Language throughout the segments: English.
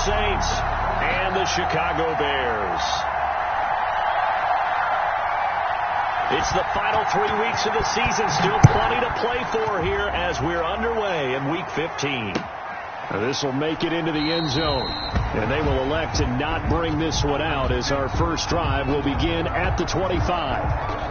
Saints and the Chicago Bears. It's the final 3 weeks of the season. Still plenty to play for here as we're underway in Week 15. This will make it into the end zone. And they will elect to not bring this one out as our first drive will begin at the 25.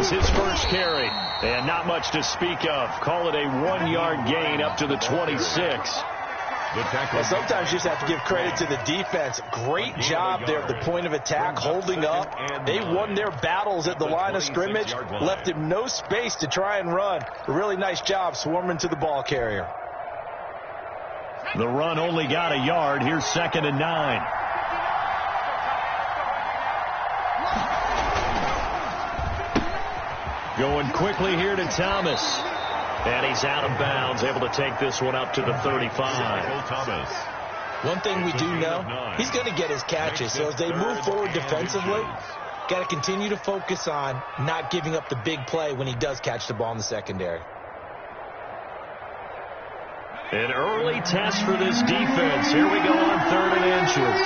His first carry, and not much to speak of. Call it a 1-yard gain up to the 26. Well, sometimes you just have to give credit to the defense. Great job there at the point of attack, holding up. They won their battles at the line of scrimmage, left him no space to try and run. A really nice job swarming to the ball carrier. The run only got a yard. Here's 2nd and 9. Going quickly here to Thomas. And he's out of bounds, able to take this one up to the 35. One thing we do know, he's going to get his catches. So as they move forward defensively, got to continue to focus on not giving up the big play when he does catch the ball in the secondary. An early test for this defense. Here we go on 3rd and inches.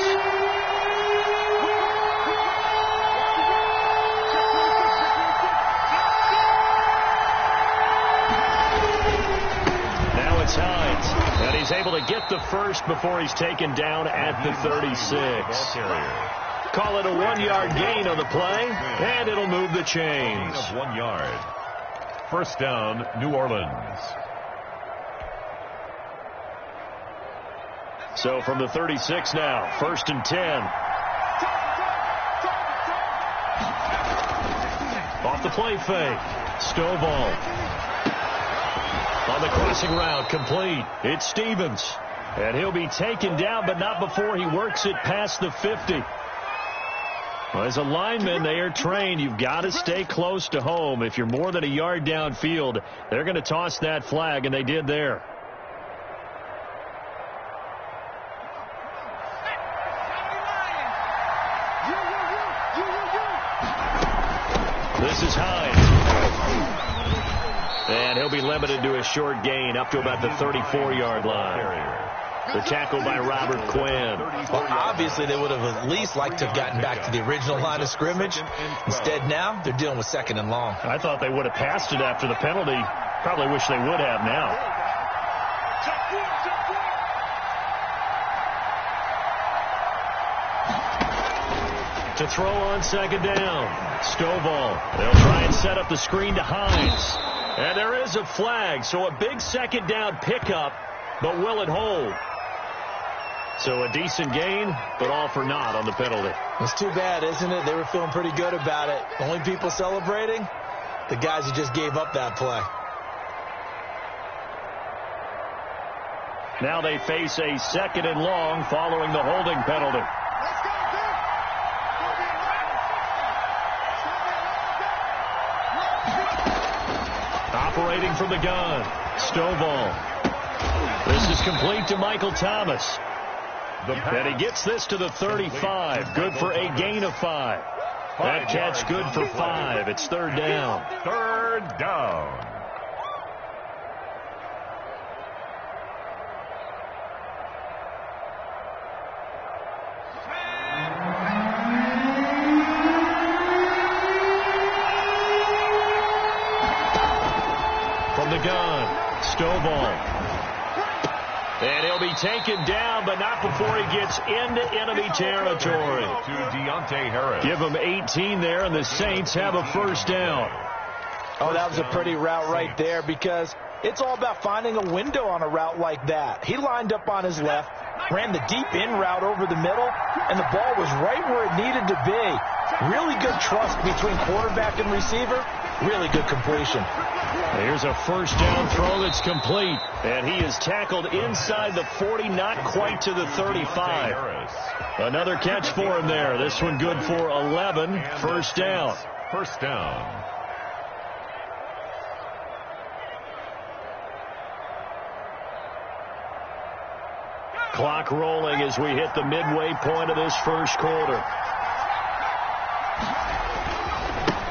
And he's able to get the first before he's taken down at the 36. Call it a 1-yard gain on the play, and it'll move the chains. 1 yard. First down, New Orleans. So from the 36 now, 1st and 10. Off the play fake. Stovall. On the crossing route, complete. It's Stevens. And he'll be taken down, but not before he works it past the 50. Well, as a lineman, they are trained. You've got to stay close to home. If you're more than a yard downfield, they're going to toss that flag, and they did there. This is Hines. And he'll be limited to a short gain up to about the 34-yard line. The tackle by Robert Quinn. Well, obviously, they would have at least liked to have gotten back to the original line of scrimmage. Instead, now they're dealing with 2nd and long. I thought they would have passed it after the penalty. Probably wish they would have now. To throw on 2nd down. Stovall. They'll try and set up the screen to Hines. And there is a flag, so a big 2nd down pickup, but will it hold? So a decent gain, but all for naught on the penalty. It's too bad, isn't it? They were feeling pretty good about it. The only people celebrating, the guys who just gave up that play. Now they face a 2nd and long following the holding penalty. Operating from the gun, Stovall. This is complete to Michael Thomas. And he gets this to the 35. Good for a gain of 5. That catch good for 5. It's 3rd down. 3rd down. From the gun, Stovall. And he'll be taken down, but not before he gets into enemy territory. To Deontay Harris. Give him 18 there, and the Saints have a 1st down. Oh, that was a pretty route right there, because it's all about finding a window on a route like that. He lined up on his left, ran the deep in route over the middle, and the ball was right where it needed to be. Really good trust between quarterback and receiver. Really good completion. Here's a first down throw that's complete. And he is tackled inside the 40, not quite to the 35. Another catch for him there. This one good for 11. First down. First down. Clock rolling as we hit the midway point of this first quarter.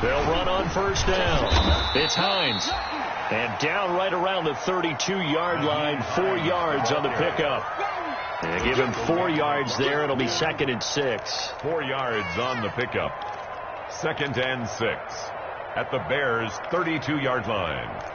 They'll run on first down. It's Hines. And down right around the 32-yard line, 4 yards on the pickup. And give him 4 yards there. It'll be 2nd and 6. 4 yards on the pickup. 2nd and 6 at the Bears' 32-yard line.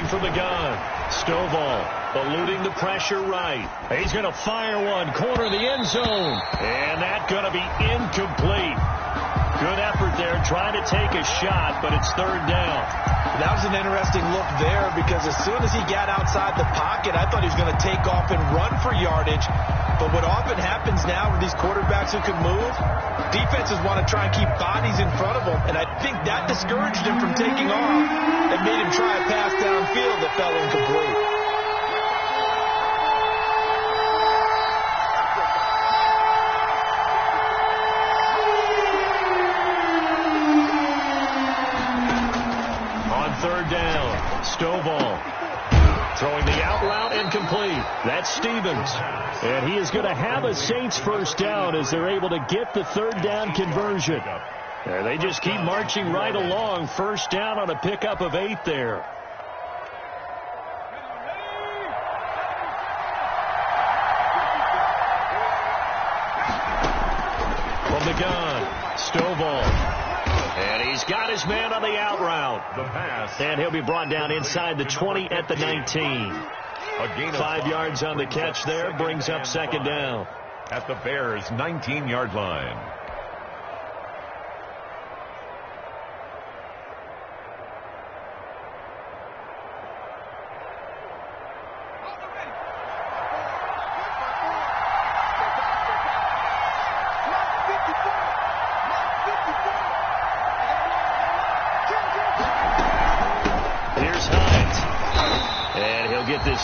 From the gun, Stovall eluding the pressure right. He's going to fire one, corner of the end zone, and that's going to be incomplete. Good effort there, trying to take a shot, but it's 3rd down. That was an interesting look there because as soon as he got outside the pocket, I thought he was going to take off and run for yardage. But what often happens now with these quarterbacks who can move, defenses want to try and keep bodies in front of them, and I think that discouraged him from taking off and made him try a pass downfield that fell incomplete. On 3rd down, Stovall throwing the out route incomplete. That's Stevens. And he is going to have a Saints first down as they're able to get the 3rd down conversion. And they just keep marching right along. First down on a pickup of 8 there. From the gun, Stovall. And he's got his man on the out route. The pass. And he'll be brought down inside the 20 at the 19. 5 yards on the catch there, brings up 2nd down. At the Bears' 19-yard line.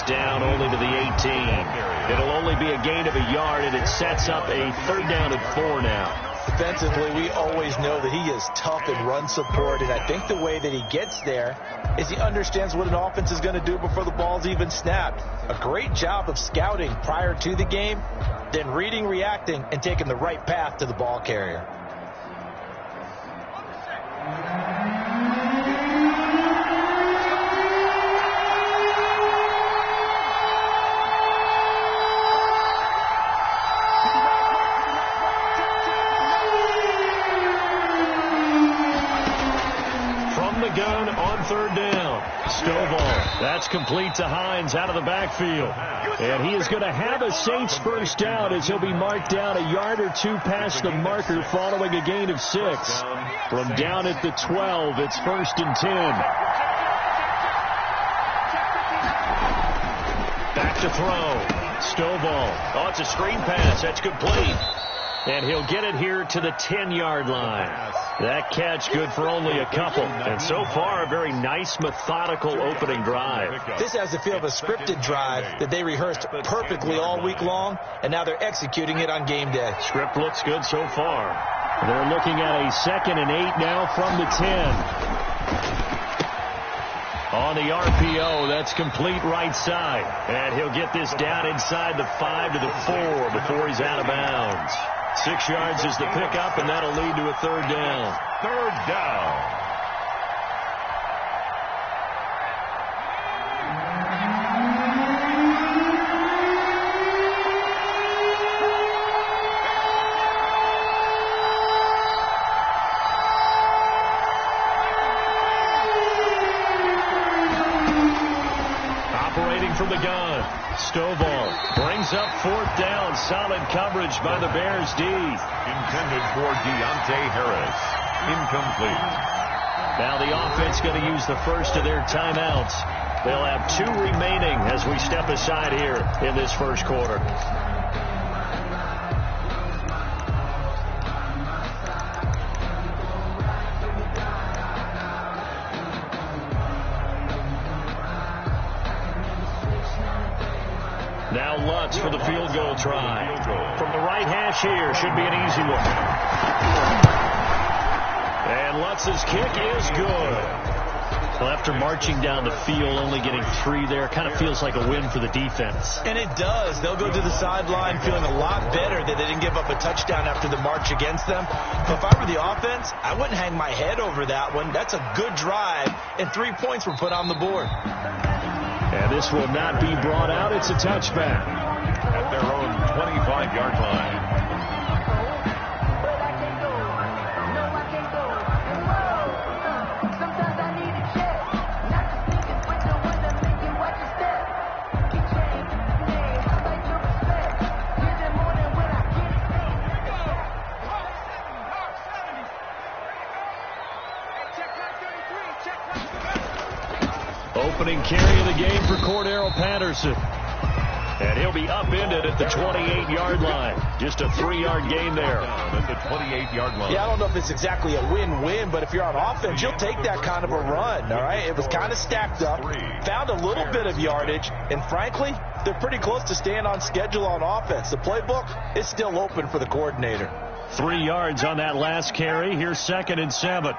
Down only to the 18. It'll only be a gain of a yard, and it sets up a 3rd down and 4 now. Defensively, we always know that he is tough in run support, and I think the way that he gets there is he understands what an offense is going to do before the ball's even snapped. A great job of scouting prior to the game, then reading, reacting, and taking the right path to the ball carrier. That's complete to Hines out of the backfield. And he is going to have a Saints first down as he'll be marked down a yard or 2 past the marker following a gain of 6. From down at the 12, it's 1st and 10. Back to throw. Stovall. Oh, it's a screen pass. That's complete. And he'll get it here to the 10-yard line. That catch good for only a couple. And so far, a very nice, methodical opening drive. This has the feel of a scripted drive that they rehearsed perfectly all week long, and now they're executing it on game day. Script looks good so far. They're looking at a 2nd and 8 now from the 10. On the RPO, that's complete right side. And he'll get this down inside the 5 to the 4 before he's out of bounds. 6 yards is the pickup, and that'll lead to a 3rd down. 3rd down. Operating from the gun, Stovall brings up 4th down. Solid coverage by the Bears D. Intended for Deontay Harris. Incomplete. Now the offense going to use the first of their timeouts. They'll have 2 remaining as we step aside here in this first quarter. Now Lutz for the field goal try. From the right hash here, should be an easy one. And Lutz's kick is good. Well, after marching down the field, only getting 3 there, kind of feels like a win for the defense. And it does. They'll go to the sideline feeling a lot better that they didn't give up a touchdown after the march against them. But if I were the offense, I wouldn't hang my head over that one. That's a good drive, and 3 points were put on the board. And this will not be brought out. It's a touchback. At their own 25-yard line. Opening carry of the game for Cordero Patterson. And he'll be upended at the 28-yard line. Just a 3-yard gain there. At the 28-yard line. Yeah, I don't know if it's exactly a win-win, but if you're on offense, you'll take that kind of a run, all right? It was kind of stacked up, found a little bit of yardage, and frankly, they're pretty close to staying on schedule on offense. The playbook is still open for the coordinator. 3 yards on that last carry. Here's 2nd and 7.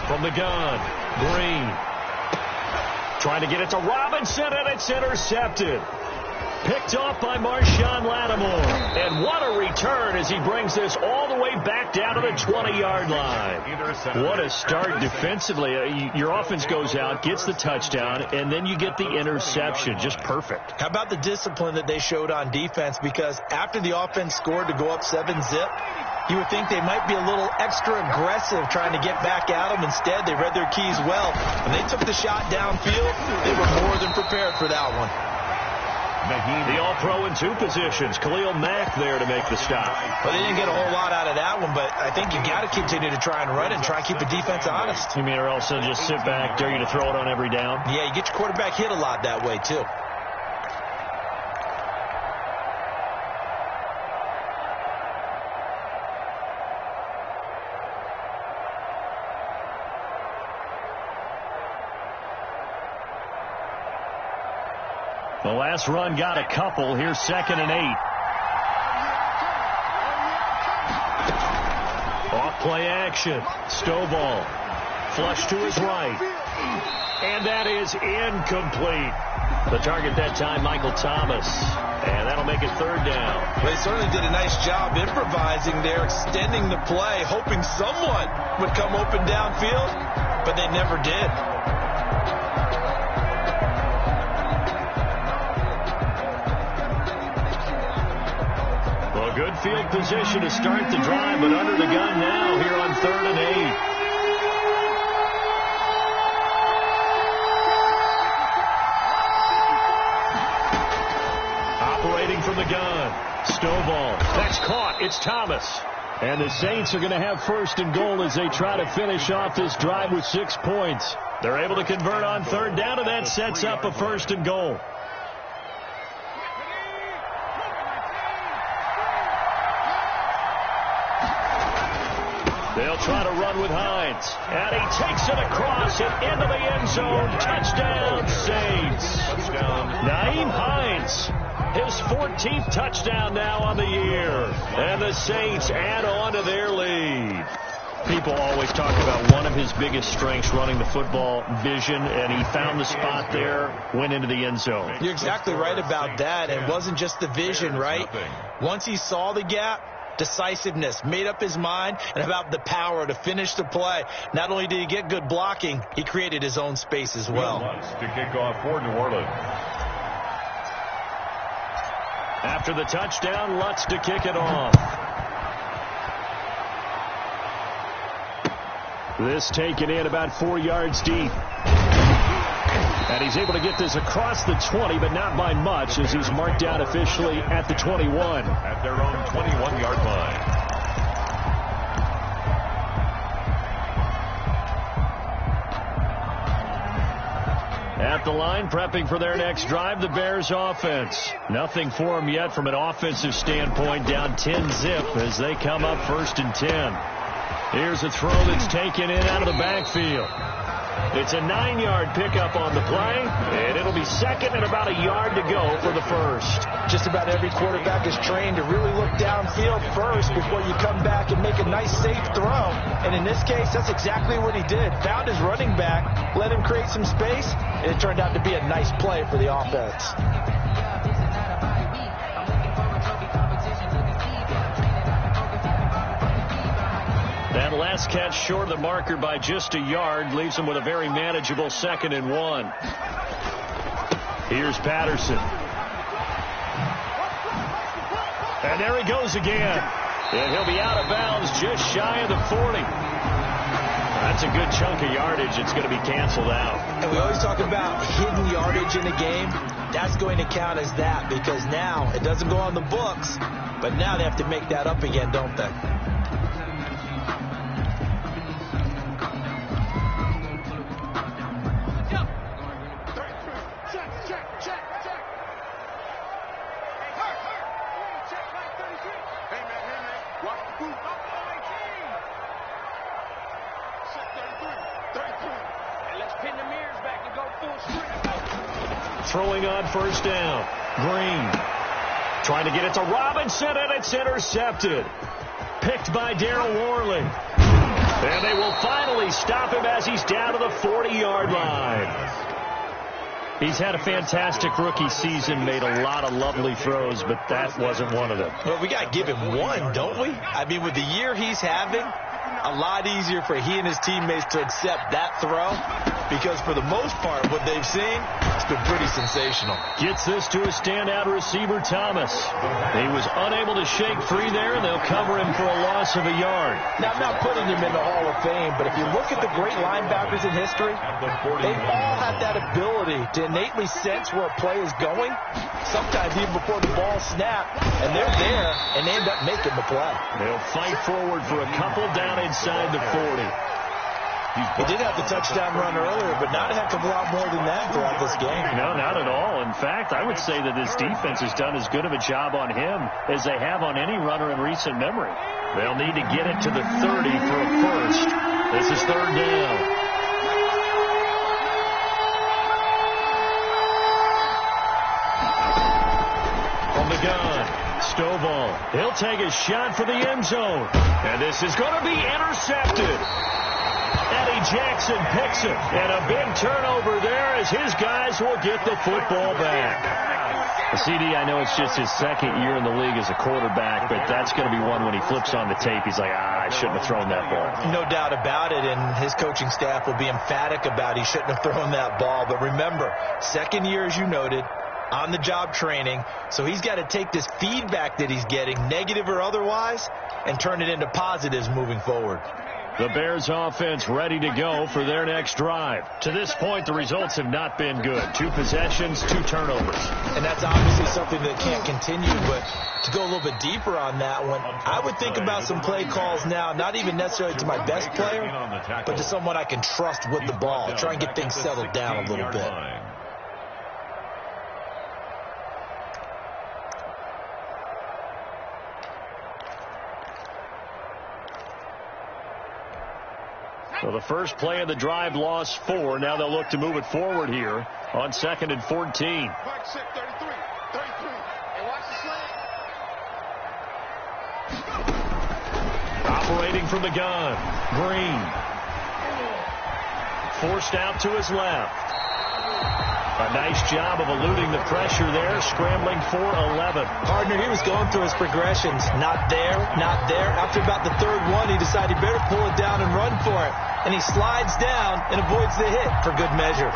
From the gun, Green. Trying to get it to Robinson, and it's intercepted. Picked off by Marshawn Lattimore. And what a return as he brings this all the way back down to the 20-yard line. What a start defensively. Your offense goes out, gets the touchdown, and then you get the interception. Just perfect. How about the discipline that they showed on defense? Because after the offense scored to go up 7-zip, you would think they might be a little extra aggressive trying to get back at them. Instead, they read their keys well. When they took the shot downfield, they were more than prepared for that one. The all-pro in 2 positions. Khalil Mack there to make the stop. Well, they didn't get a whole lot out of that one, but I think you got to continue to try and run and try and keep the defense honest. You mean, or else they'll just sit back, dare you to throw it on every down? Yeah, you get your quarterback hit a lot that way, too. The last run got a couple. Here's 2nd and 8. Off play action. Stovall. Flush to his right. And that is incomplete. The target that time, Michael Thomas. And that'll make it 3rd down. They certainly did a nice job improvising there, extending the play, hoping someone would come open downfield, but they never did. Good field position to start the drive, but under the gun now here on 3rd and 8. Operating from the gun. Stovall. That's caught. It's Thomas. And the Saints are going to have 1st and goal as they try to finish off this drive with 6 points. They're able to convert on 3rd down, and that sets up a 1st and goal. They'll try to run with Hines. And he takes it across and into the end zone. Touchdown, Saints. Touchdown. Nyheim Hines. His 14th touchdown now on the year. And the Saints add on to their lead. People always talk about one of his biggest strengths, running the football, vision, and he found the spot there, went into the end zone. You're exactly right about that. It wasn't just the vision, right? Once he saw the gap, decisiveness, made up his mind, and about the power to finish the play. Not only did he get good blocking, he created his own space as well. To kick off for New Orleans. After the touchdown, Lutz to kick it off. This taken in about 4 yards deep. And he's able to get this across the 20, but not by much, as he's marked down officially at the 21. At their own 21-yard line. At the line, prepping for their next drive, the Bears offense. Nothing for them yet from an offensive standpoint, down 10-zip as they come up 1st and 10. Here's a throw that's taken in out of the backfield. It's a 9-yard pickup on the play, and it'll be 2nd and about a yard to go for the first. Just about every quarterback is trained to really look downfield first before you come back and make a nice, safe throw. And in this case, that's exactly what he did. Found his running back, let him create some space, and it turned out to be a nice play for the offense. That last catch short of the marker by just a yard leaves him with a very manageable 2nd and 1. Here's Patterson. And there he goes again. And he'll be out of bounds just shy of the 40. That's a good chunk of yardage. It's going to be canceled out. And we always talk about hidden yardage in a game. That's going to count as that because now it doesn't go on the books, but now they have to make that up again, don't they? Throwing on 1st down. Green trying to get it to Robinson, and it's intercepted. Picked by Darryl Worley. And they will finally stop him as he's down to the 40-yard line. He's had a fantastic rookie season, made a lot of lovely throws, but that wasn't one of them. Well, we got to give him one, don't we? I mean, with the year he's having, a lot easier for he and his teammates to accept that throw because for the most part, what they've seen, it's been pretty sensational. Gets this to a standout receiver, Thomas. He was unable to shake free there, and they'll cover him for a loss of a yard. Now, I'm not putting him in the Hall of Fame, but if you look at the great linebackers in history, they've all had that ability to innately sense where a play is going, sometimes even before the ball snapped, and they're there, and they end up making the play. They'll fight forward for a couple down inside the 40. He did have the touchdown run earlier, but not a heck of a lot more than that throughout this game. No, not at all. In fact, I would say that this defense has done as good of a job on him as they have on any runner in recent memory. They'll need to get it to the 30 for a first. This is 3rd down. From the gun, Stovall. He'll take a shot for the end zone. And this is going to be intercepted. Eddie Jackson picks it, and a big turnover there as his guys will get the football back. CD, I know it's just his 2nd year in the league as a quarterback, but that's going to be one when he flips on the tape, he's like, I shouldn't have thrown that ball. No doubt about it, and his coaching staff will be emphatic about he shouldn't have thrown that ball. But remember, 2nd year, as you noted, on-the-job training, so he's got to take this feedback that he's getting, negative or otherwise, and turn it into positives moving forward. The Bears offense ready to go for their next drive. To this point, the results have not been good. 2 possessions, 2 turnovers. And that's obviously something that can't continue, but to go a little bit deeper on that one, I would think about some play calls now, not even necessarily to my best player, but to someone I can trust with the ball. Try and get things settled down a little bit. So the first play of the drive lost 4. Now they'll look to move it forward here on 2nd and 14. Operating from the gun, Green. Forced out to his left. A nice job of eluding the pressure there, scrambling for 11. Partner, he was going through his progressions. Not there, not there. After about the 3rd one, he decided he better pull it down and run for it. And he slides down and avoids the hit for good measure.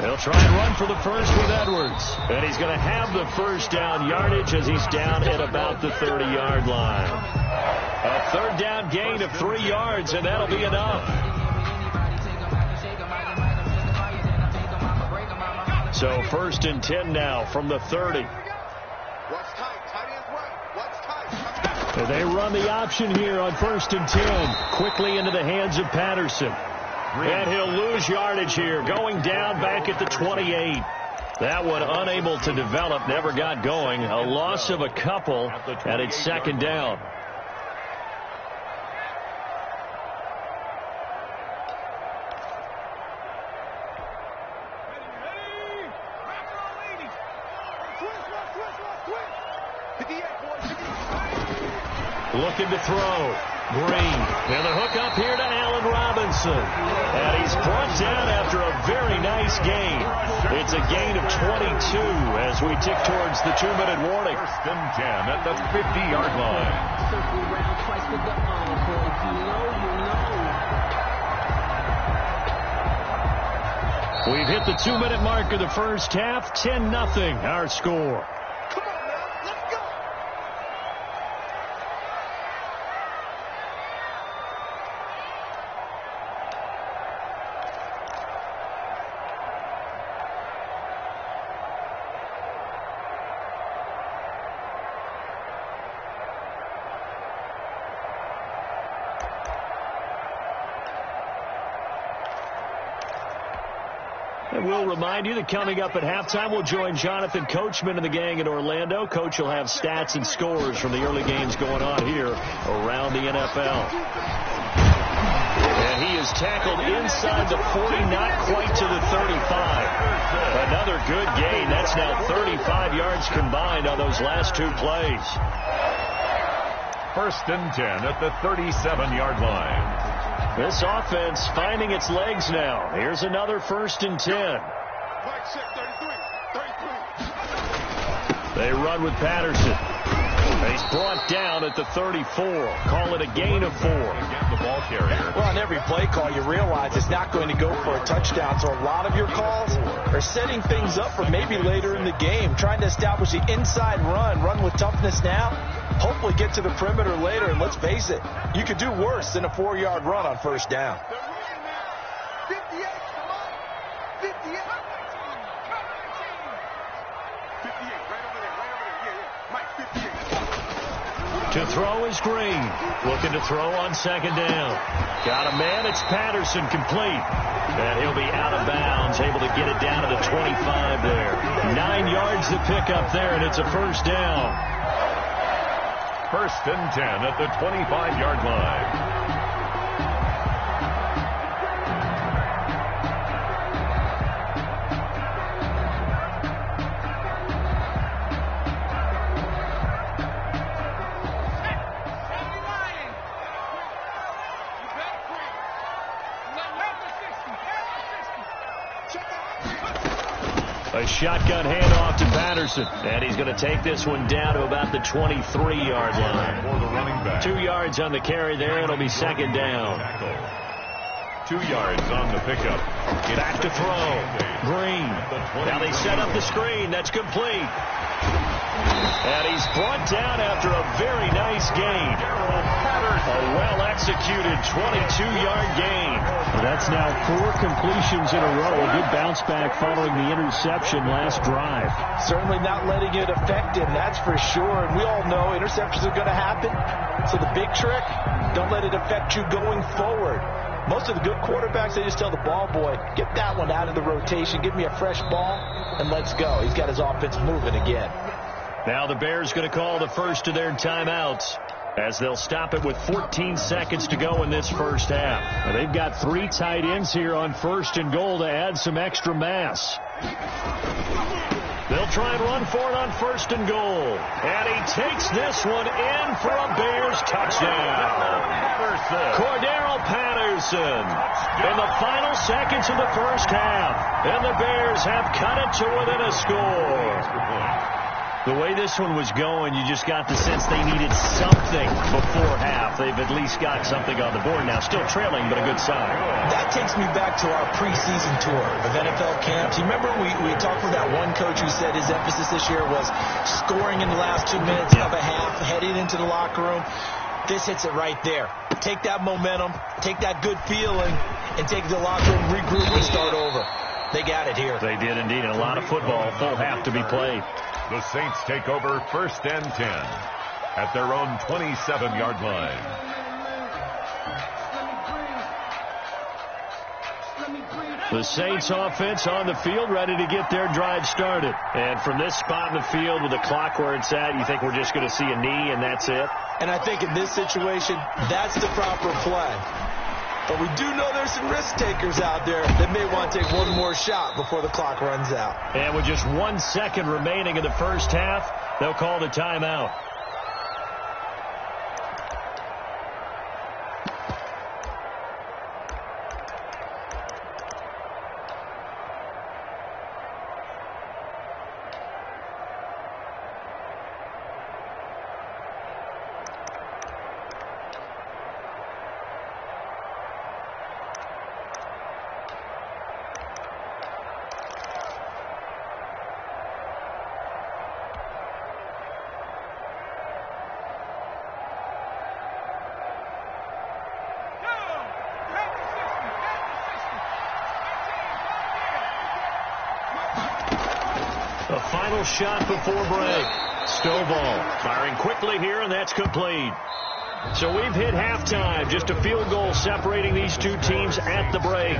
He'll try and run for the first with Edwards. And he's going to have the first down yardage as he's down at about the 30-yard line. A third down gain of 3 yards, and that'll be enough. So first and 10 now from the 30. And they run the option here on first and 10. Quickly into the hands of Patterson. And he'll lose yardage here, going down back at the 28. That one unable to develop, never got going. A loss of a couple, and it's second down. Looking to throw. Green. And the hook up here to Allen Robinson. And he's brought down after a very nice gain. It's a gain of 22 as we tick towards the 2-minute warning. First and 10 at the 50-yard line. We've hit the 2-minute mark of the first half. 10-0 our score. And we'll remind you that coming up at halftime, we'll join Jonathan Coachman and the gang in Orlando. Coach will have stats and scores from the early games going on here around the NFL. And he is tackled inside the 40, not quite to the 35. Another good gain. That's now 35 yards combined on those last 2 plays. First and 10 at the 37-yard line. This offense finding its legs now. Here's another first and 10. They run with Patterson. He's brought down at the 34. Call it a gain of 4. The ball carrier. Well, on every play call, you realize it's not going to go for a touchdown. So a lot of your calls are setting things up for maybe later in the game, trying to establish the inside run with toughness now. Hopefully get to the perimeter later, and let's face it, you could do worse than a 4-yard run on first down. To throw is Green. Looking to throw on second down. Got a man. It's Patterson, complete. And he'll be out of bounds, able to get it down to the 25 there. 9 yards to pick up there, and it's a first down. First and 10 at the 25-yard line. A shotgun handoff to Patterson. And he's going to take this one down to about the 23-yard line. For the running back. 2 yards on the carry there. It'll be second down. 2 yards on the pickup. Back to throw. Green. Now they set up the screen. That's complete. And he's brought down after a very nice gain. A well-executed 22-yard gain. That's now 4 completions in a row. A good bounce back following the interception last drive. Certainly not letting it affect him, that's for sure. And we all know interceptions are going to happen. So the big trick, don't let it affect you going forward. Most of the good quarterbacks, they just tell the ball boy, get that one out of the rotation, give me a fresh ball, and let's go. He's got his offense moving again. Now the Bears going to call the first of their timeouts as they'll stop it with 14 seconds to go in this first half. Now they've got 3 tight ends here on first and goal to add some extra mass. They'll try and run for it on first and goal. And he takes this one in for a Bears touchdown. Cordero Patterson in the final seconds of the first half. And the Bears have cut it to within a score. The way this one was going, you just got the sense they needed something before half. They've at least got something on the board now. Still trailing, but a good sign. That takes me back to our preseason tour of NFL camps. You remember we talked with that one coach who said his emphasis this year was scoring in the last 2 minutes of a half, heading into the locker room. This hits it right there. Take that momentum, take that good feeling, and take the locker room, regroup, and start over. They got it here. They did indeed, and a lot of football, full half to be played. The Saints take over 1st and 10 at their own 27-yard line. The Saints offense on the field, ready to get their drive started. And from this spot in the field with the clock where it's at, you think we're just going to see a knee and that's it? And I think in this situation, that's the proper play. But we do know there's some risk takers out there that may want to take one more shot before the clock runs out. And with just 1 second remaining in the first half, they'll call the timeout. A final shot before break. Stovall firing quickly here, and that's complete. So we've hit halftime. Just a field goal separating these two teams at the break.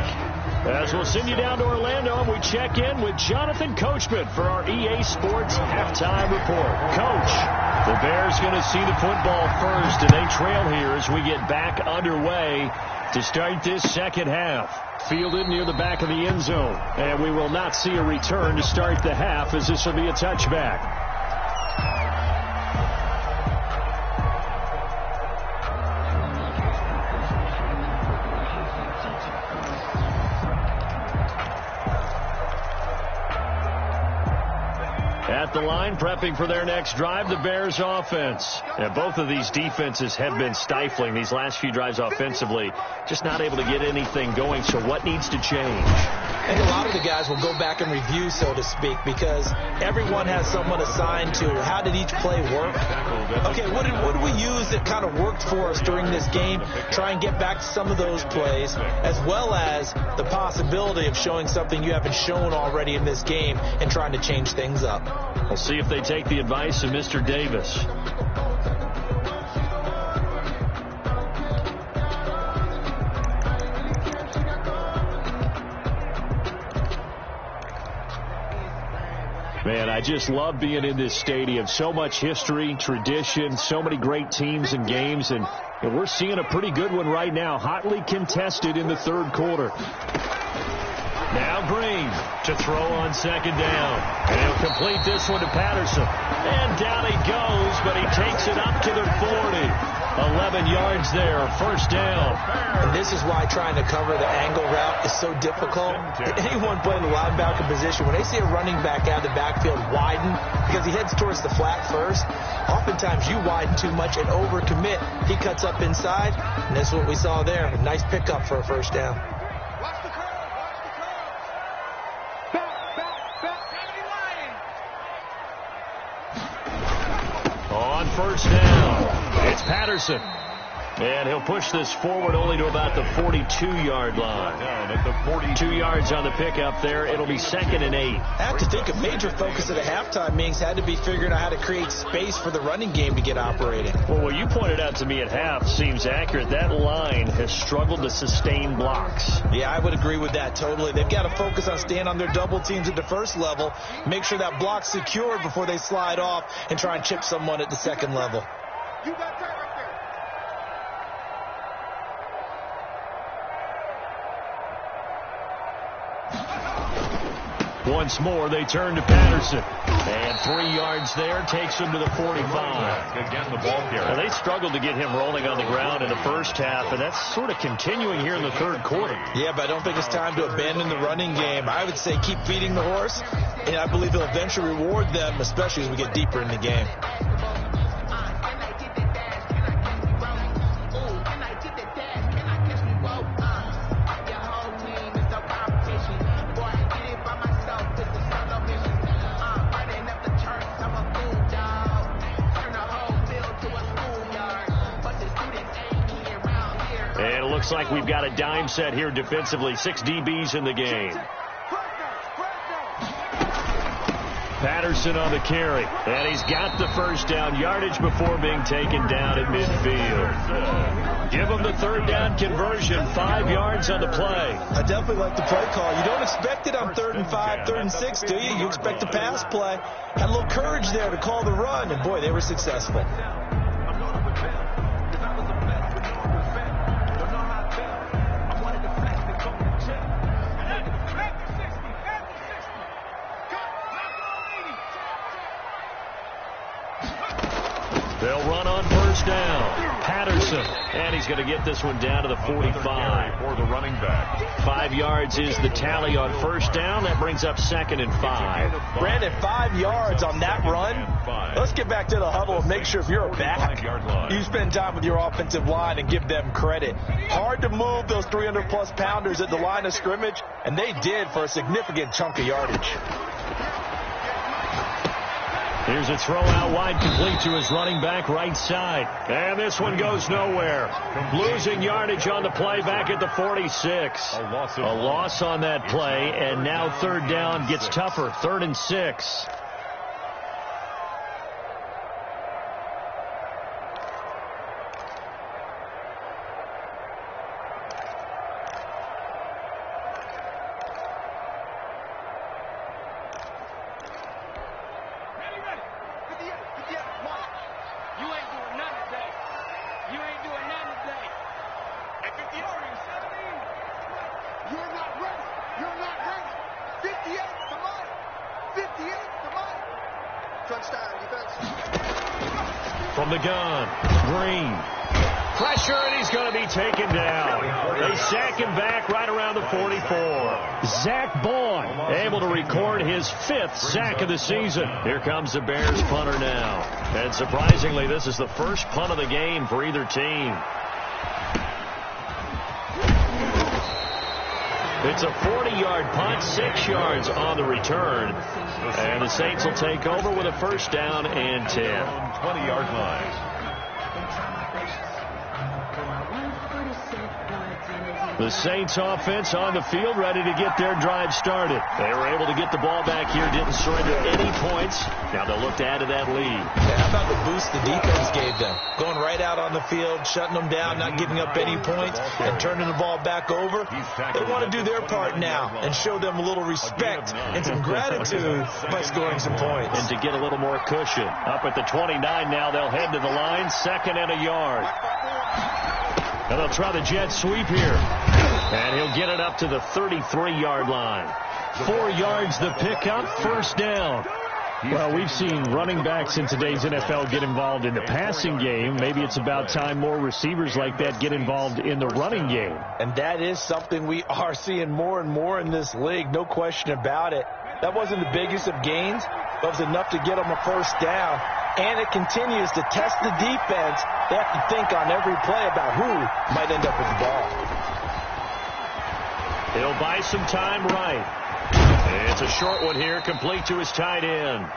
As we'll send you down to Orlando, and we check in with Jonathan Coachman for our EA Sports halftime report. Coach, the Bears going to see the football first, and they trail here as we get back underway to start this second half. Fielded near the back of the end zone. And we will not see a return to start the half, as this will be a touchback. At the line, prepping for their next drive, the Bears offense. And both of these defenses have been stifling these last few drives offensively. Just not able to get anything going, so what needs to change? I think a lot of the guys will go back and review, so to speak, because everyone has someone assigned to how did each play work. Okay, what did we use that kind of worked for us during this game? Try and get back to some of those plays, as well as the possibility of showing something you haven't shown already in this game and trying to change things up. We'll see if they take the advice of Mr. Davis. Man, I just love being in this stadium. So much history, tradition, so many great teams and games, and we're seeing a pretty good one right now, hotly contested in the third quarter. Now Green to throw on second down. And he'll complete this one to Patterson. And down he goes, but he takes it up to the 40. 11 yards there, first down. And this is why trying to cover the angle route is so difficult. Anyone playing the linebacker position, when they see a running back out of the backfield widen, because he heads towards the flat first, oftentimes you widen too much and overcommit. He cuts up inside, and that's what we saw there. A nice pickup for a first down. On first down, it's Patterson. And he'll push this forward only to about the 42-yard line. Down at the 42 yards on the pickup there. It'll be 2nd and 8. I have to think a major focus of the halftime meetings had to be figuring out how to create space for the running game to get operating. Well, what you pointed out to me at half seems accurate. That line has struggled to sustain blocks. Yeah, I would agree with that totally. They've got to focus on staying on their double teams at the first level, make sure that block's secured before they slide off and try and chip someone at the second level. You got that right there. Once more, they turn to Patterson. And 3 yards there takes him to the 45. Again, the ball carrier. Now, they struggled to get him rolling on the ground in the first half, and that's sort of continuing here in the third quarter. Yeah, but I don't think it's time to abandon the running game. I would say keep feeding the horse, and I believe he'll eventually reward them, especially as we get deeper in the game. And it looks like we've got a dime set here defensively. 6 DBs in the game. Patterson on the carry. And he's got the first down yardage before being taken down at midfield. Give him the third down conversion. 5 yards on the play. I definitely like the play call. You don't expect it on 3rd and 5, 3rd and 6, do you? You expect a pass play. Had a little courage there to call the run, and boy, they were successful. They'll run on first down. Patterson. And he's going to get this one down to the 45. For the running back. 5 yards is the tally on first down. That brings up 2nd and 5. Brandon, 5 yards on that run. Let's get back to the huddle and make sure if you're a back, you spend time with your offensive line and give them credit. Hard to move those 300-plus pounders at the line of scrimmage, and they did for a significant chunk of yardage. Here's a throw out wide, complete to his running back right side. And this one goes nowhere. Losing yardage on the play back at the 46. A loss on that play, and now third down gets tougher. 3rd and 6. From the gun, Green. Pressure, and he's going to be taken down. They sack him back right around the 44. Zach Bourne able to record his 5th sack of the season. Here comes the Bears punter now. And surprisingly, this is the first punt of the game for either team. It's a 40-yard punt, 6 yards on the return. And the Saints will take over with a first down and 10. 20-yard line. The Saints offense on the field, ready to get their drive started. They were able to get the ball back here, didn't surrender any points. Now they'll look to add to that lead. Yeah, how about the boost the defense gave them? Going right out on the field, shutting them down, not giving up any points, and turning the ball back over. They want to do their part now and show them a little respect and some gratitude by scoring some points. And to get a little more cushion. Up at the 29 now, they'll head to the line, 2nd and a yard. And they'll try the jet sweep here. And he'll get it up to the 33-yard line. 4 yards the pickup, first down. Well, we've seen running backs in today's NFL get involved in the passing game. Maybe it's about time more receivers like that get involved in the running game. And that is something we are seeing more and more in this league, no question about it. That wasn't the biggest of gains, but it was enough to get them a first down. And it continues to test the defense. They have to think on every play about who might end up with the ball. He'll buy some time right. It's a short one here, complete to his tight end.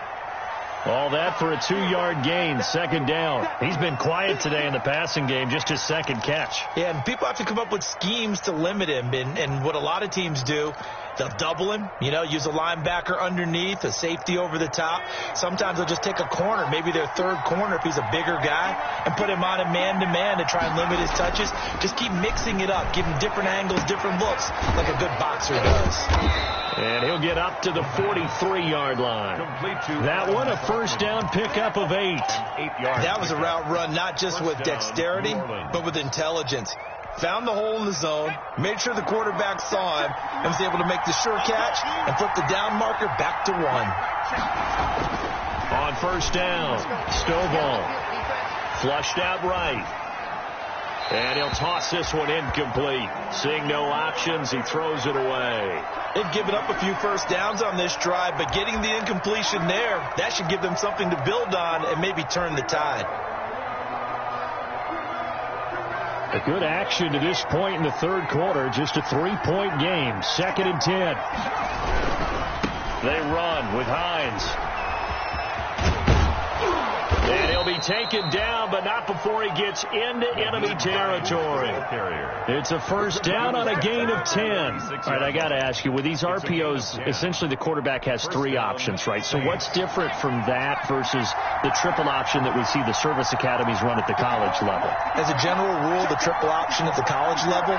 All that for a 2-yard gain, 2nd down. He's been quiet today in the passing game, just his 2nd catch. Yeah, and people have to come up with schemes to limit him. And what a lot of teams do, they'll double him, use a linebacker underneath, a safety over the top. Sometimes they'll just take a corner, maybe their 3rd corner if he's a bigger guy, and put him on a man-to-man to try and limit his touches. Just keep mixing it up, give him different angles, different looks, like a good boxer does. And he'll get up to the 43-yard line. That one, a first down pickup of 8. That was a route run not just with dexterity, but with intelligence. found the hole in the zone, made sure the quarterback saw him, and was able to make the sure catch and flip the down marker back to 1. On first down, Stovall flushed out right. And he'll toss this one incomplete. Seeing no options, he throws it away. They've given up a few first downs on this drive, but getting the incompletion there, that should give them something to build on and maybe turn the tide. A good action to this point in the third quarter. Just a 3-point game. 2nd and 10. They run with Hines. And he'll be taken down, but not before he gets into enemy territory. It's a first down on a gain of 10. All right, I got to ask you, with these RPOs, essentially the quarterback has 3 options, right? So what's different from that versus the triple option that we see the service academies run at the college level? As a general rule, the triple option at the college level,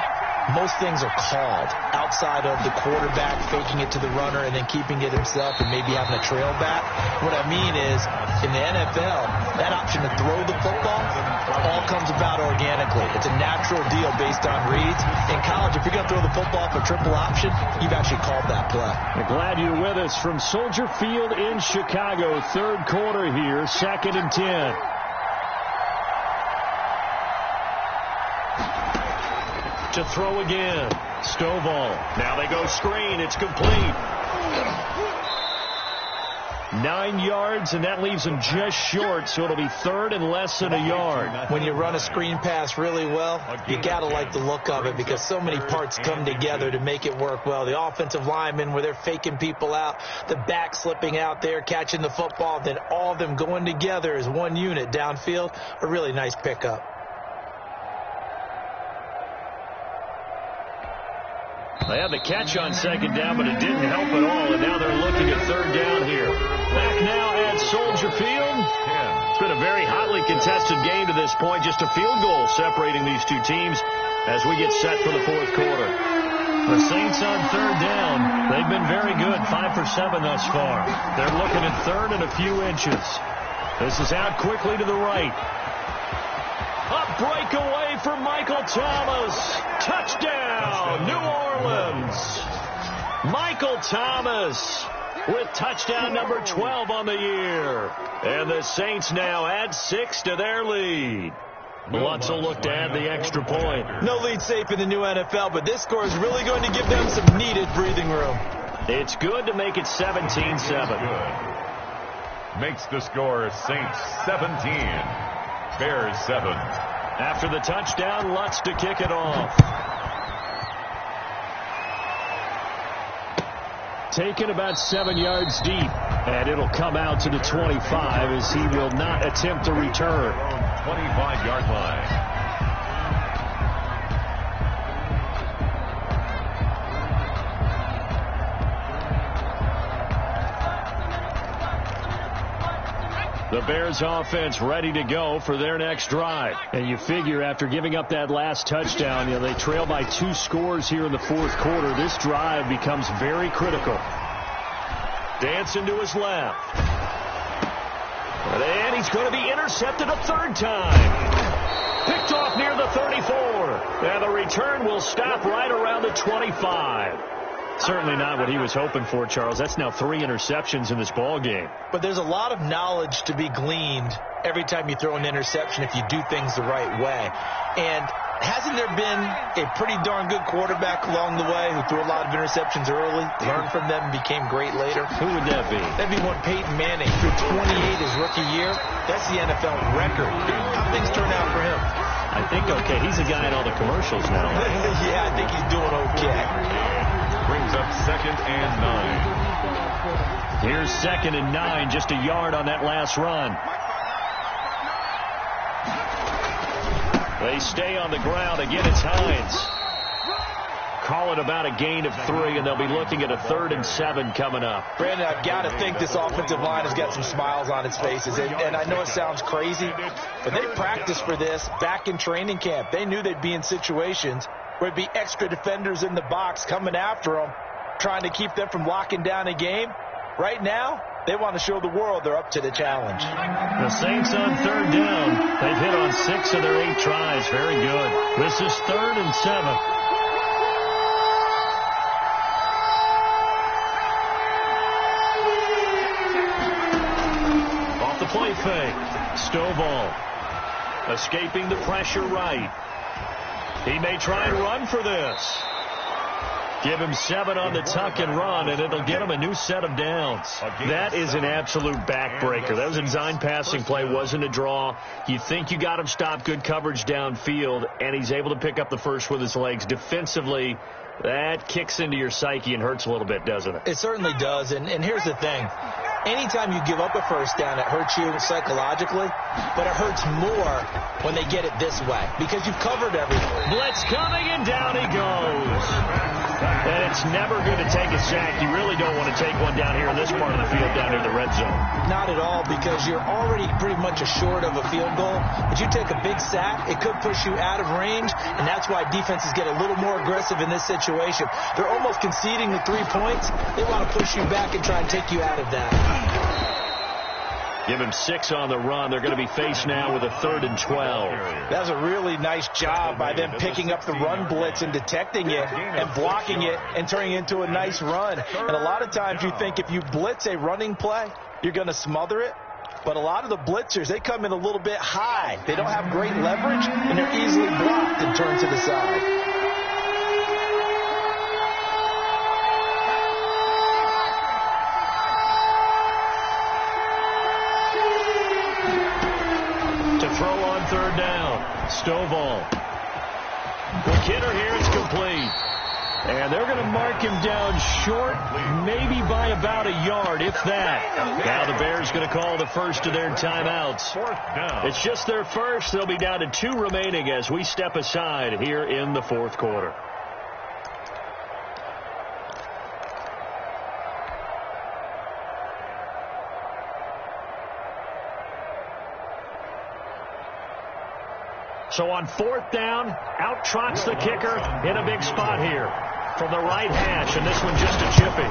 most things are called outside of the quarterback faking it to the runner and then keeping it himself and maybe having a trail back. What I mean is, in the NFL, that option to throw the football all comes about organically. It's a natural deal based on reads. In college, if you're going to throw the football for triple option, you've actually called that play. We're glad you're with us from Soldier Field in Chicago. Third quarter here, 2nd and 10. To throw again. Stovall. Now they go screen. It's complete. 9 yards, and that leaves him just short, so it'll be 3rd and less than a yard. When you run a screen pass really well, you got to like the look of it because so many parts come together to make it work well. The offensive linemen, where they're faking people out, the back slipping out there, catching the football, then all of them going together as one unit downfield. A really nice pickup. They had the catch on 2nd down, but it didn't help at all, and now they're looking at 3rd down here. Back now at Soldier Field. It's been a very hotly contested game to this point. Just a field goal separating these two teams as we get set for the 4th quarter. The Saints on 3rd down. They've been very good, 5 for 7 thus far. They're looking at 3rd and a few inches. This is out quickly to the right. A breakaway for Michael Thomas. Touchdown, New Orleans. Michael Thomas with touchdown number 12 on the year. And the Saints now add 6 to their lead. Lutz will look to add the extra point. No lead safe in the new NFL, but this score is really going to give them some needed breathing room. It's good to make it 17-7. Makes the score Saints 17. Bears 7. After the touchdown, Lutz to kick it off. Taken about 7 yards deep, and it'll come out to the 25 as he will not attempt a return. 25-yard line. The Bears offense ready to go for their next drive. And you figure after giving up that last touchdown, they trail by 2 scores here in the 4th quarter. This drive becomes very critical. Dancing to his left. And he's going to be intercepted a 3rd time. Picked off near the 34. And the return will stop right around the 25. Certainly not what he was hoping for, Charles. That's now 3 interceptions in this ball game. But there's a lot of knowledge to be gleaned every time you throw an interception if you do things the right way. And hasn't there been a pretty darn good quarterback along the way who threw a lot of interceptions early, learned from them, and became great later? Who would that be? That'd be one Peyton Manning. Threw 28 his rookie year. That's the NFL record. How things turn out for him? I think okay. He's a guy in all the commercials now. Yeah, I think he's doing okay. Brings up 2nd and 9. Here's 2nd and 9, just a yard on that last run. They stay on the ground. Again, it's Hines. Call it about a gain of 3, and they'll be looking at a 3rd and 7 coming up. Brandon, I've got to think this offensive line has got some smiles on its faces. And I know it sounds crazy, but they practiced for this back in training camp. They knew they'd be in situations where it'd be extra defenders in the box coming after them, trying to keep them from locking down a game. Right now, They want to show the world they're up to the challenge. The Saints on third down. They've hit on 6 of their 8 tries. Very good. This is 3rd and 7. Off the play fake. Stovall escaping the pressure right. He may try and run for this. Give him 7 on the tuck and run, and it'll get him a new set of downs. That is an absolute backbreaker. That was a design passing play, wasn't a draw. You think you got him stopped, good coverage downfield, and he's able to pick up the first with his legs. Defensively, that kicks into your psyche and hurts a little bit, doesn't it? It certainly does, and here's the thing. Anytime you give up a first down, it hurts you psychologically, but it hurts more when they get it this way because you've covered everything. Blitz coming, and down he goes. And it's never going to take a sack. You really don't want to take one down here in this part of the field, down near the red zone. Not at all, because you're already pretty much assured of a field goal. But you take a big sack, it could push you out of range, and that's why defenses get a little more aggressive in this situation. They're almost conceding the 3 points. They want to push you back and try and take you out of that. Give him 6 on the run. They're going to be faced now with a 3rd and 12. That's a really nice job by them picking up the run blitz and detecting it and blocking it and turning it into a nice run. And a lot of times you think if you blitz a running play, you're going to smother it. But a lot of the blitzers, they come in a little bit high. They don't have great leverage, and they're easily blocked and turned to the side. Throw on 3rd down. Stovall. McKinnon here, it's complete. And they're going to mark him down short, maybe by about a yard, if that. Now the Bears going to call the first of their timeouts. It's just their first. They'll be down to 2 remaining as we step aside here in the 4th quarter. So on 4th down, out trots the kicker in a big spot here from the right hash, and this one just a chippy.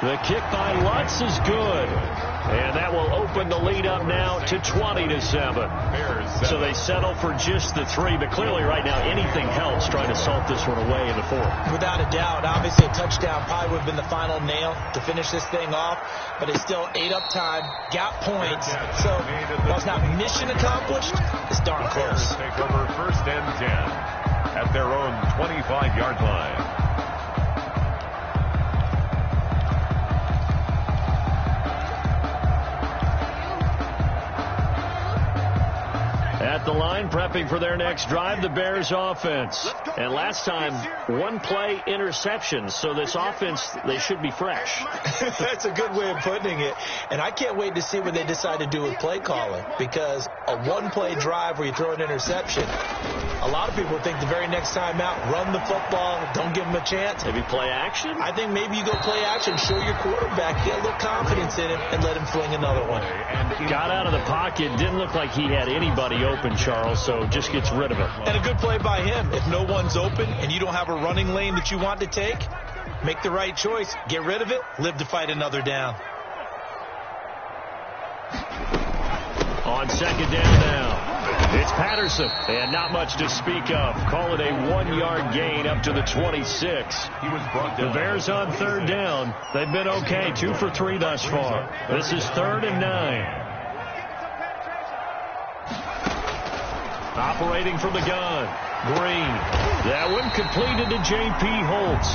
The kick by Lutz is good, and that will open the lead up now to 20-7. So they settle for just the 3, but clearly right now anything helps trying to salt this one away in the 4th. Without a doubt, obviously a touchdown probably would have been the final nail to finish this thing off, but it's still ate up time, got points, so while it's not mission accomplished, it's darn close. Take over 1st and 10 at their own 25-yard line. At the line, prepping for their next drive, the Bears offense. And last time, 1-play interception. So this offense, they should be fresh. That's a good way of putting it. And I can't wait to see what they decide to do with play calling. Because a 1-play drive where you throw an interception, a lot of people think the very next time out, run the football, don't give them a chance. Maybe play action? I think maybe you go play action, show your quarterback, get a little confidence in him, and let him fling another one. Got out of the pocket, didn't look like he had anybody open, Charles, so just gets rid of it. And a good play by him. If no one's open and you don't have a running lane that you want to take, make the right choice. Get rid of it. Live to fight another down. On 2nd down now, it's Patterson, and not much to speak of. Call it a 1-yard gain up to the 26. The Bears on 3rd down. They've been okay, 2 for 3 thus far. This is 3rd and 9. Operating from the gun, Green. That one completed to J.P. Holtz.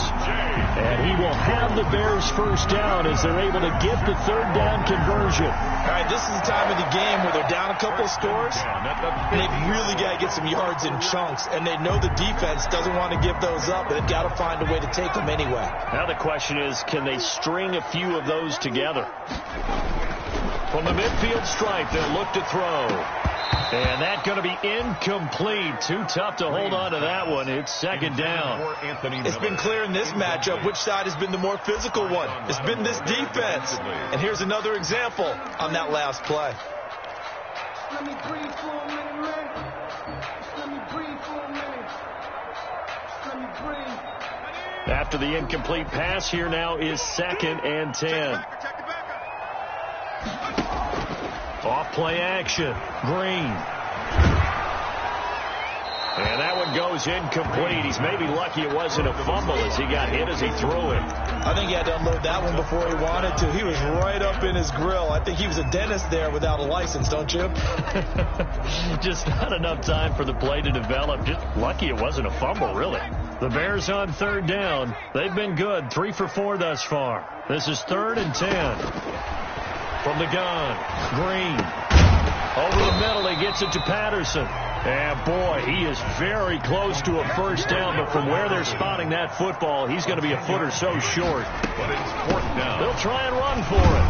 And he will have the Bears first down as they're able to get the 3rd down conversion. All right, this is the time of the game where they're down a couple of scores, and they've really got to get some yards in chunks, and they know the defense doesn't want to give those up, but they've got to find a way to take them anyway. Now the question is, can they string a few of those together? From the midfield stripe, they'll look to throw. And that's going to be incomplete. Too tough to hold on to that one. It's 2nd down. It's been clear in this matchup which side has been the more physical one. It's been this defense. And here's another example on that last play. Let me breathe for a minute, man. Let me breathe for a minute. Let me breathe. After the incomplete pass, here now is 2nd and 10. Off play action. Green. And that one goes incomplete. He's maybe lucky it wasn't a fumble as he got hit as he threw it. I think he had to unload that one before he wanted to. He was right up in his grill. I think he was a dentist there without a license, don't you? Just not enough time for the play to develop. Just lucky it wasn't a fumble, really. The Bears on third down. They've been good. 3 for 4 thus far. This is 3rd and 10. From the gun, Green. Over the middle, he gets it to Patterson. And, boy, he is very close to a first down, but from where they're spotting that football, he's going to be a foot or so short. But it's 4th down. They'll try and run for it.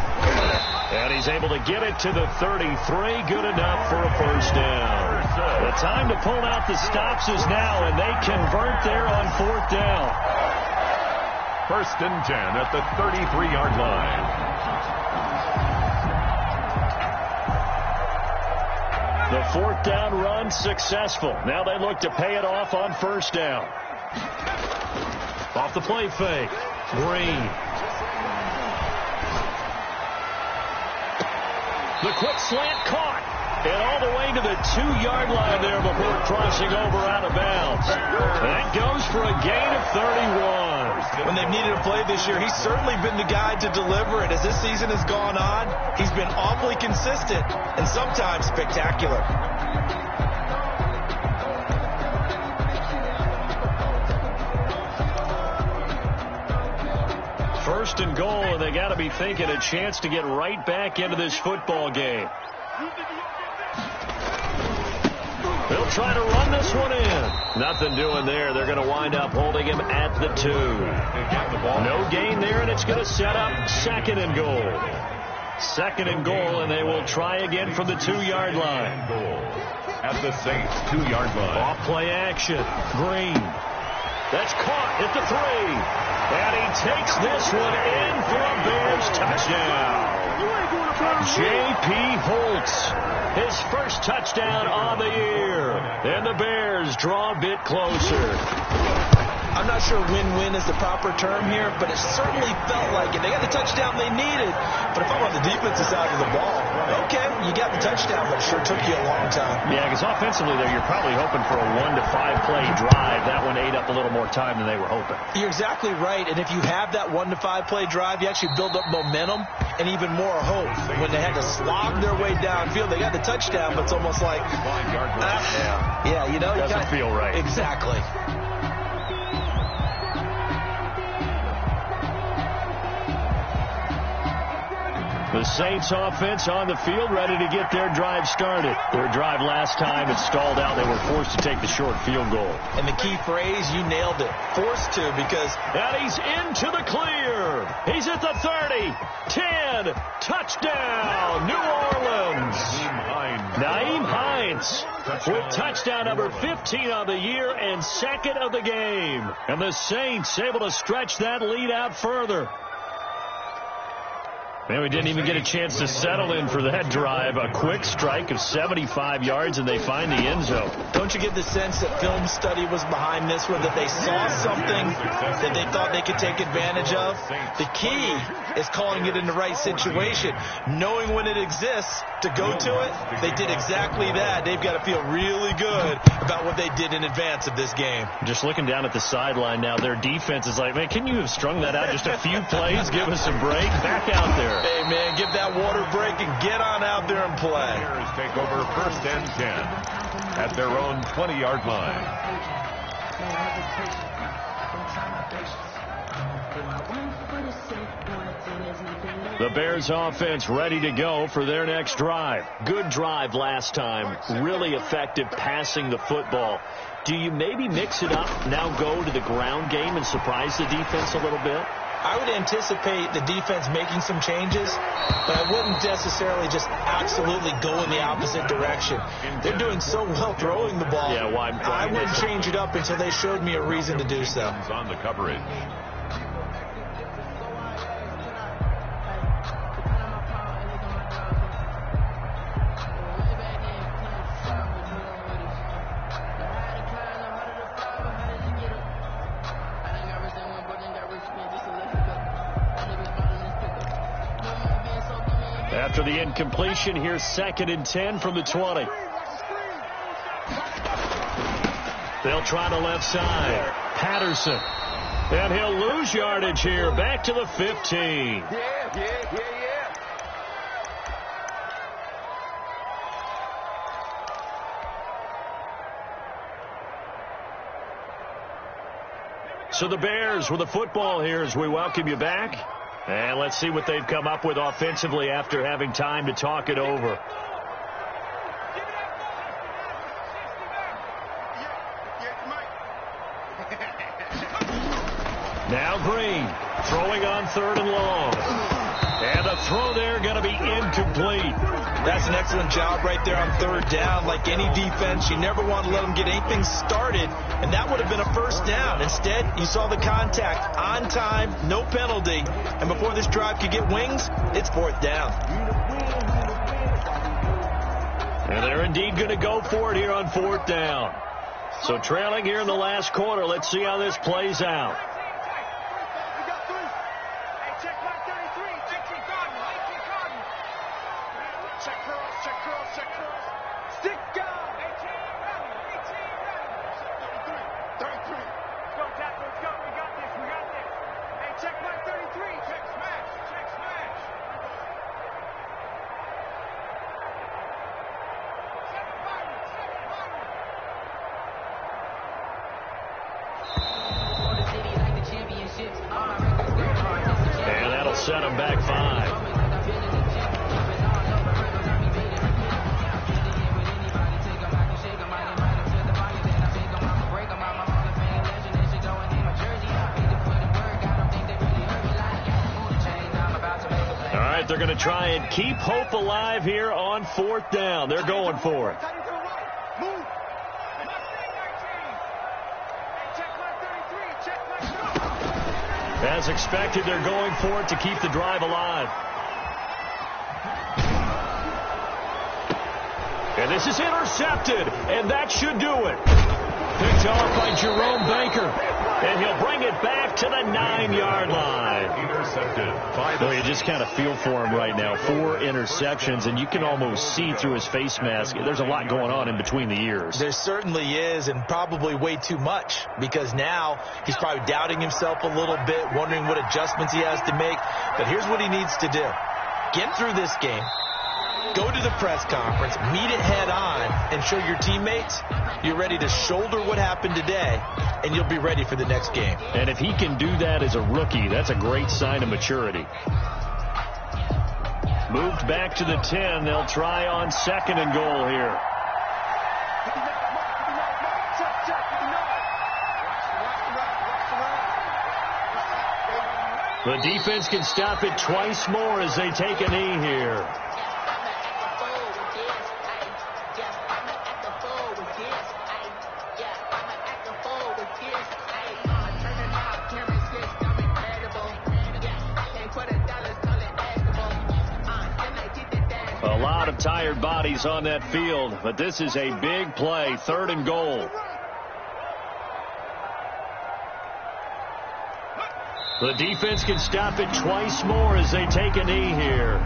And he's able to get it to the 33. Good enough for a first down. The time to pull out the stops is now, and they convert there on 4th down. 1st and 10 at the 33-yard line. The 4th down run successful. Now they look to pay it off on 1st down. Off the play fake. Green. The quick slant caught. And all the way to the 2-yard line there before crossing over out of bounds. That goes for a gain of 31. When they've needed a play this year, he's certainly been the guy to deliver it. As this season has gone on, he's been awfully consistent and sometimes spectacular. First and goal, and they got to be thinking a chance to get right back into this football game. They'll try to run this one in. Nothing doing there. They're going to wind up holding him at the 2. No gain there, and it's going to set up 2nd and goal. 2nd and goal, and they will try again from the 2-yard line. At the Saints 2-yard line. Off play action. Green. That's caught at the 3. And he takes this one in for a Bears touchdown. J.P. Holtz, his first touchdown on the year. And the Bears draw a bit closer. I'm not sure win-win is the proper term here, but it certainly felt like it. They got the touchdown they needed. But if I'm on the defensive side of the ball, okay, you got the touchdown, but it sure took you a long time. Yeah, because offensively there, you're probably hoping for a 1 to 5 play drive. That one ate up a little more time than they were hoping. You're exactly right. And if you have that 1 to 5 play drive, you actually build up momentum and even more hope. When they had to slog their way downfield, they got the touchdown, but it's almost like, yeah, you know, doesn't feel right. Exactly. The Saints offense on the field, ready to get their drive started. Their drive last time, it stalled out. They were forced to take the short field goal. And the key phrase, you nailed it. Forced to, because... And he's into the clear. He's at the 30. 10. Touchdown, New Orleans. Nyheim Hines with touchdown number 15 on the year and 2nd of the game. And the Saints able to stretch that lead out further. Man, we didn't even get a chance to settle in for that drive. A quick strike of 75 yards, and they find the end zone. Don't you get the sense that film study was behind this one, that they saw something that they thought they could take advantage of? The key is calling it in the right situation. Knowing when it exists to go to it, they did exactly that. They've got to feel really good about what they did in advance of this game. Just looking down at the sideline now, their defense is like, man, can you have strung that out just a few plays? Give us a break. Back out there. Hey, man, give that water break and get on out there and play. Bears take over 1st and 10 at their own 20-yard line. The Bears offense ready to go for their next drive. Good drive last time. Really effective passing the football. Do you maybe mix it up, now go to the ground game and surprise the defense a little bit? I would anticipate the defense making some changes, but I wouldn't necessarily just absolutely go in the opposite direction. They're doing so well throwing the ball. Yeah, I wouldn't change it up until they showed me a reason to do so. On the coverage. After the incompletion, here's 2nd and 10 from the 20. They'll try the left side. Patterson. And he'll lose yardage here. Back to the 15. So the Bears with the football here as we welcome you back. And let's see what they've come up with offensively after having time to talk it over. Now Green throwing on 3rd and long. And the throw there going to be incomplete. That's an excellent job right there on 3rd down. Like any defense, you never want to let them get anything started, and that would have been a 1st down. Instead, you saw the contact on time, no penalty, and before this drive could get wings, it's 4th down. And they're indeed going to go for it here on 4th down. So trailing here in the last quarter, let's see how this plays out. And that'll set them back 5. All right, they're going to try and keep hope alive here on 4th down. They're going for it. As expected, they're going for it to keep the drive alive. And this is intercepted, and that should do it. Picked off by Jerome Baker, and he'll bring it back to the 9-yard line. Intercepted. Well, you just kind of feel for him right now. 4 interceptions, and you can almost see through his face mask. There's a lot going on in between the ears. There certainly is, and probably way too much, because now he's probably doubting himself a little bit, wondering what adjustments he has to make. But here's what he needs to do. Get through this game. Go to the press conference, meet it head on, and show your teammates you're ready to shoulder what happened today, and you'll be ready for the next game. And if he can do that as a rookie, that's a great sign of maturity. Moved back to the 10. They'll try on 2nd and goal here. The defense can stop it twice more as they take a knee here. A lot of tired bodies on that field, but this is a big play, 3rd and goal. The defense can stop it twice more as they take a knee here.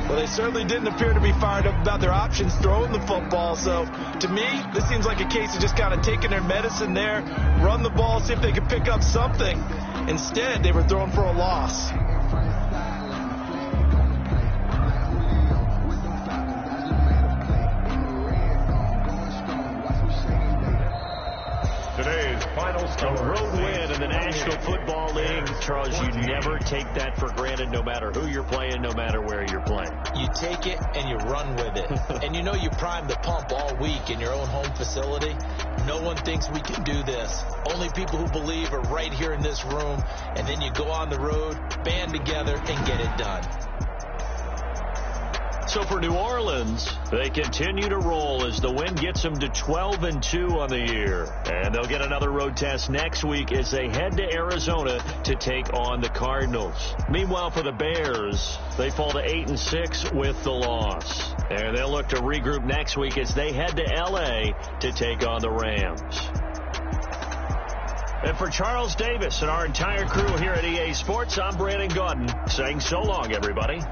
Well, they certainly didn't appear to be fired up about their options throwing the football. So, to me, this seems like a case of just kind of taking their medicine there, run the ball, see if they could pick up something. Instead, they were throwing for a loss. Today's final score. A road win in the National Football League. Charles, you never take that for granted, no matter who you're playing, no matter where you're playing. You take it and you run with it. And you know you primed the pump all week in your own home facility. No one thinks we can do this. Only people who believe are right here in this room. And then you go on the road, band together, and get it done. So for New Orleans, they continue to roll as the win gets them to 12-2 on the year. And they'll get another road test next week as they head to Arizona to take on the Cardinals. Meanwhile, for the Bears, they fall to 8-6 with the loss. And they'll look to regroup next week as they head to L.A. to take on the Rams. And for Charles Davis and our entire crew here at EA Sports, I'm Brandon Gaudin saying so long, everybody.